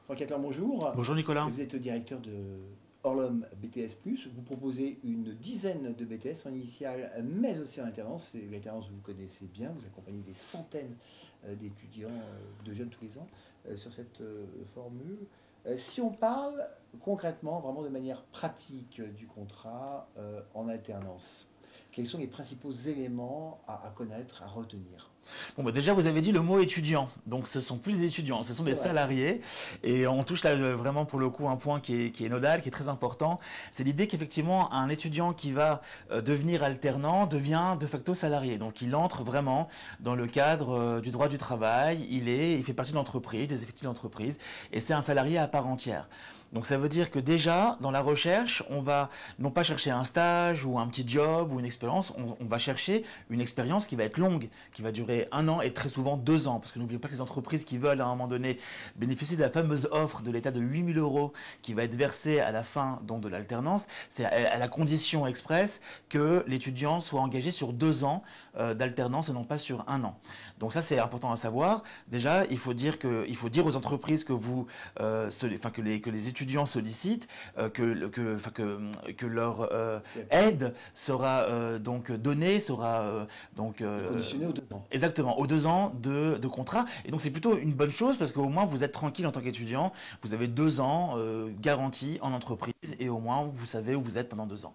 Franck Atlan, bonjour. Bonjour Nicolas. Vous êtes directeur de Orlom BTS+. Vous proposez une dizaine de BTS en initiale, mais aussi en alternance. Et l'alternance, vous connaissez bien. Vous accompagnez des centaines d'étudiants, de jeunes tous les ans, sur cette formule. Si on parle concrètement, vraiment de manière pratique du contrat en alternance, quels sont les principaux éléments à connaître, à retenir? Bon, bah déjà, vous avez dit le mot étudiant. Donc, ce sont plus des étudiants, ce sont C'est des vrai. salariés. Et on touche là vraiment pour le coup un point qui est nodal, qui est très important. C'est l'idée qu'effectivement, un étudiant qui va devenir alternant devient de facto salarié. Donc, il entre vraiment dans le cadre du droit du travail. Il fait partie de l'entreprise, des effectifs de l'entreprise. Et c'est un salarié à part entière. Donc ça veut dire que déjà, dans la recherche, on va non pas chercher un stage ou un petit job ou une expérience, on va chercher une expérience qui va être longue, qui va durer 1 an et très souvent 2 ans. Parce que n'oubliez pas que les entreprises qui veulent à un moment donné bénéficier de la fameuse offre de l'État de 8 000 euros qui va être versée à la fin donc, de l'alternance, c'est à la condition expresse que l'étudiant soit engagé sur 2 ans d'alternance et non pas sur 1 an. Donc ça c'est important à savoir. Déjà, il faut dire aux entreprises que que les étudiants sollicitent, que leur aide sera donc donnée, sera Conditionné aux 2 ans. exactement aux 2 ans de contrat. Et donc c'est plutôt une bonne chose parce qu'au moins vous êtes tranquille en tant qu'étudiant. Vous avez 2 ans garantis en entreprise et au moins vous savez où vous êtes pendant 2 ans.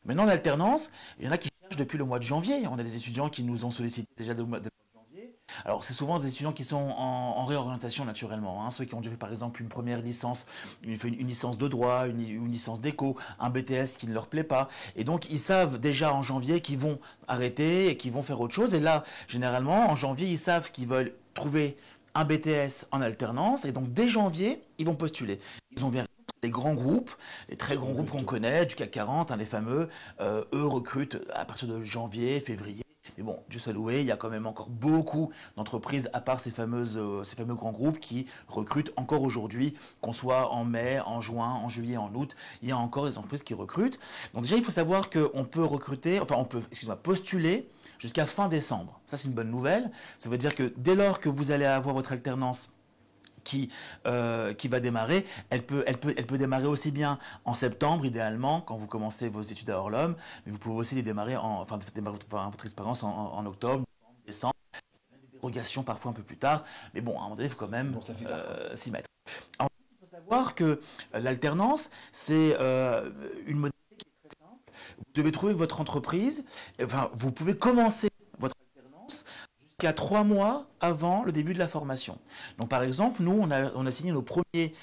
Maintenant, l'alternance, il y en a qui cherchent depuis le mois de janvier. On a des étudiants qui nous ont sollicité déjà de mois de janvier. Alors, c'est souvent des étudiants qui sont en réorientation naturellement. Hein. Ceux qui ont duré par exemple une première licence, une licence de droit, une licence d'éco, un BTS qui ne leur plaît pas. Et donc, ils savent déjà en janvier qu'ils vont arrêter et qu'ils vont faire autre chose. Et là, généralement, en janvier, ils savent qu'ils veulent trouver un BTS en alternance. Et donc, dès janvier, ils vont postuler. Ils ont bien les grands groupes, les très grands groupes qu'on connaît, du CAC 40, hein, les fameux, eux recrutent à partir de janvier, février. Mais bon, Dieu soit loué, il y a quand même encore beaucoup d'entreprises, à part ces fameux grands groupes, qui recrutent encore aujourd'hui, qu'on soit en mai, en juin, en juillet, en août, il y a encore des entreprises qui recrutent. Donc déjà, il faut savoir qu'on peut recruter, enfin on peut, excusez-moi, postuler jusqu'à fin décembre. Ça, c'est une bonne nouvelle. Ça veut dire que dès lors que vous allez avoir votre alternance qui va démarrer, elle peut démarrer aussi bien en septembre, idéalement, quand vous commencez vos études à Orlom, mais vous pouvez aussi les démarrer, démarrer votre expérience en octobre, décembre, des dérogations parfois un peu plus tard, mais bon, à un moment donné, il faut quand même Bon, ça fait tard, quoi. s'y mettre. Alors, il faut savoir que l'alternance, c'est une modalité qui est très simple. Vous devez trouver votre entreprise, enfin, vous pouvez commencer votre alternance jusqu'à 3 mois avant le début de la formation. Donc par exemple, nous, on a signé nos premiers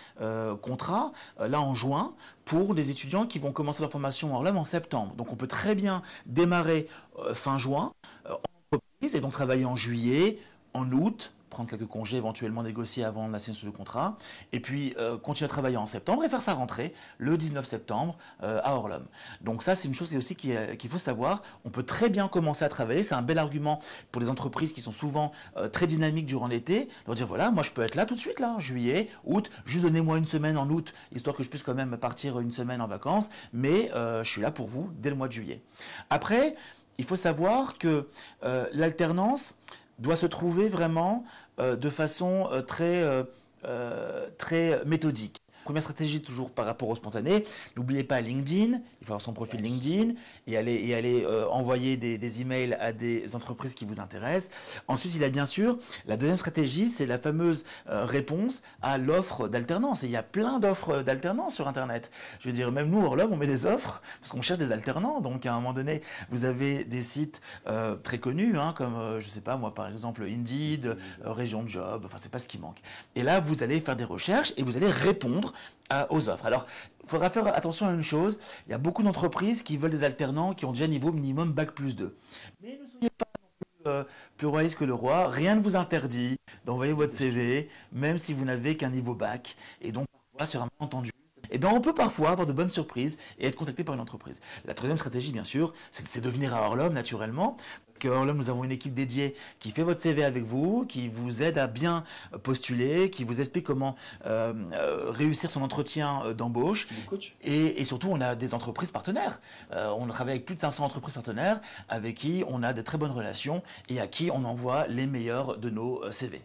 contrats là en juin pour des étudiants qui vont commencer leur formation en Orlem en septembre. Donc on peut très bien démarrer fin juin en entreprise et donc travailler en juillet, en août, prendre quelques congés éventuellement négociés avant la signature du contrat, et puis continuer à travailler en septembre et faire sa rentrée le 19 septembre à Orlom. Donc ça, c'est une chose aussi qu'il faut savoir. On peut très bien commencer à travailler. C'est un bel argument pour les entreprises qui sont souvent très dynamiques durant l'été. Leur dire, voilà, moi je peux être là tout de suite, là, juillet, août, juste donnez-moi une semaine en août, histoire que je puisse quand même partir une semaine en vacances, mais je suis là pour vous dès le mois de juillet. Après, il faut savoir que l'alternance doit se trouver vraiment de façon très méthodique. Première stratégie toujours par rapport au spontané. N'oubliez pas LinkedIn, il faut avoir son profil LinkedIn et aller envoyer des emails à des entreprises qui vous intéressent. Ensuite, il y a bien sûr la deuxième stratégie, c'est la fameuse réponse à l'offre d'alternance. Et il y a plein d'offres d'alternance sur Internet. Je veux dire, même nous, Orlov, on met des offres parce qu'on cherche des alternants. Donc, à un moment donné, vous avez des sites très connus, hein, comme, je sais pas, moi, par exemple, Indeed, Région de Job, enfin, c'est pas ce qui manque. Et là, vous allez faire des recherches et vous allez répondre aux offres. Alors, il faudra faire attention à une chose, il y a beaucoup d'entreprises qui veulent des alternants qui ont déjà niveau minimum Bac+2. Mais ne soyez pas plus royaliste que le roi, rien ne vous interdit d'envoyer votre CV, même si vous n'avez qu'un niveau bac. Et donc, parfois, sur un malentendu, eh bien, on peut parfois avoir de bonnes surprises et être contacté par une entreprise. La troisième stratégie, bien sûr, c'est de venir à Orlom, naturellement. Parce qu'à Orlom, nous avons une équipe dédiée qui fait votre CV avec vous, qui vous aide à bien postuler, qui vous explique comment réussir son entretien d'embauche. Et surtout, on a des entreprises partenaires. On travaille avec plus de 500 entreprises partenaires avec qui on a de très bonnes relations et à qui on envoie les meilleurs de nos CV.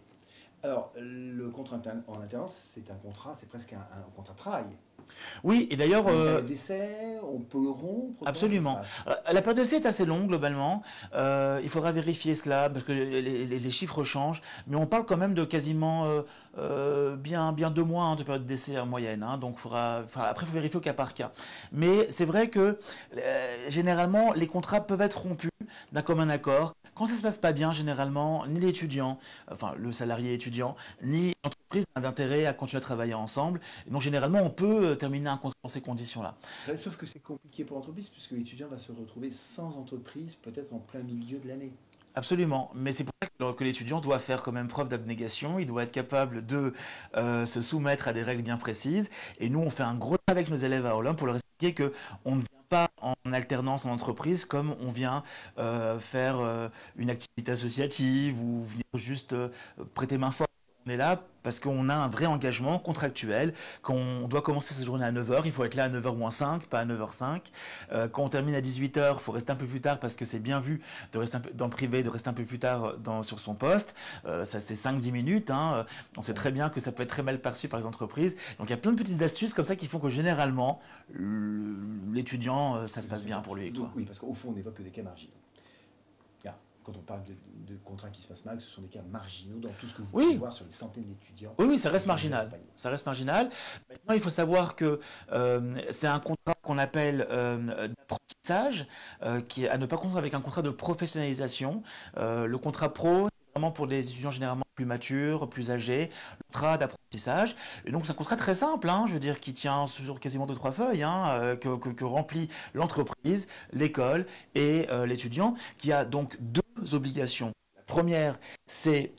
Alors, le contrat en alternance, c'est un contrat, c'est presque un contrat de travail. Oui, et d'ailleurs, Il y a une période d'essai, on peut rompre, comment ça se absolument. passe? La période d'essai est assez longue globalement. Il faudra vérifier cela parce que les chiffres changent, mais on parle quand même de quasiment bien 2 mois hein, de période d'essai en moyenne. Hein. Donc après, il faut vérifier au cas par cas. Mais c'est vrai que généralement, les contrats peuvent être rompus d'un commun accord. Quand ça se passe pas bien, généralement, ni l'étudiant, enfin le salarié étudiant, ni l'entreprise n'a d'intérêt à continuer à travailler ensemble. Et donc généralement, on peut terminer un contrat dans ces conditions-là. Sauf que c'est compliqué pour l'entreprise, puisque l'étudiant va se retrouver sans entreprise, peut-être en plein milieu de l'année. Absolument, mais c'est pour ça que l'étudiant doit faire quand même preuve d'abnégation, il doit être capable de se soumettre à des règles bien précises. Et nous, on fait un gros travail avec nos élèves à Orlum pour leur expliquer que on ne vient pas en alternance en entreprise comme on vient faire une activité associative ou venir juste prêter main forte. On est là parce qu'on a un vrai engagement contractuel. Quand on doit commencer sa journée à 9 heures, il faut être là à 9h moins 5, pas à 9h05. Quand on termine à 18 heures, il faut rester un peu plus tard parce que c'est bien vu de rester dans le privé, de rester un peu plus tard sur son poste. Ça, c'est 5-10 minutes. Hein. On sait très bien que ça peut être très mal perçu par les entreprises. Donc il y a plein de petites astuces comme ça qui font que généralement, l'étudiant, ça se passe bien pour lui. Donc, Quoi. oui, parce qu'au fond, on n'évoque que des cas marginaux. Quand on parle de contrats qui se passent mal, ce sont des cas marginaux dans tout ce que vous pouvez Oui, voir sur les centaines d'étudiants oui, ça qui reste sont déjà marginal. accompagnés. Ça reste marginal. Maintenant, il faut savoir que c'est un contrat qu'on appelle d'apprentissage, qui est à ne pas confondre avec un contrat de professionnalisation. Le contrat pro, c'est vraiment pour des étudiants généralement plus matures, plus âgés. Le contrat d'apprentissage. Et donc, c'est un contrat très simple, hein, je veux dire, qui tient sur quasiment 2-3 feuilles, hein, que remplit l'entreprise, l'école et l'étudiant, qui a donc deux obligations. La première, c'est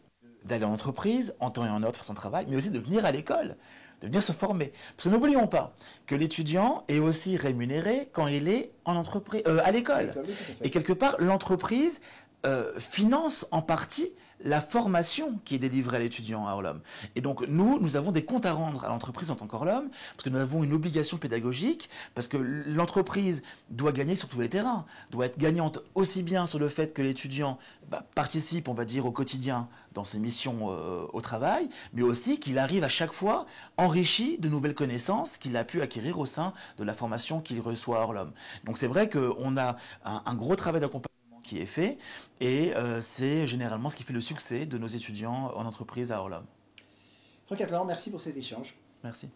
d'aller en entreprise, en temps et en heure de faire son travail, mais aussi de venir à l'école, de venir se former. Parce que n'oublions pas que l'étudiant est aussi rémunéré quand il est en entreprise, à À l'école. l'école, oui, tout à Et fait. quelque part, l'entreprise finance en partie la formation qui est délivrée à l'étudiant à Orlum. Et donc nous avons des comptes à rendre à l'entreprise en tant qu'Orlum, parce que nous avons une obligation pédagogique, parce que l'entreprise doit gagner sur tous les terrains, doit être gagnante aussi bien sur le fait que l'étudiant participe, on va dire, au quotidien dans ses missions au travail, mais aussi qu'il arrive à chaque fois enrichi de nouvelles connaissances qu'il a pu acquérir au sein de la formation qu'il reçoit à Orlum. Donc c'est vrai qu'on a un gros travail d'accompagnement qui est fait et c'est généralement ce qui fait le succès de nos étudiants en entreprise à Orlum. Franck Atlan, merci pour cet échange. Merci.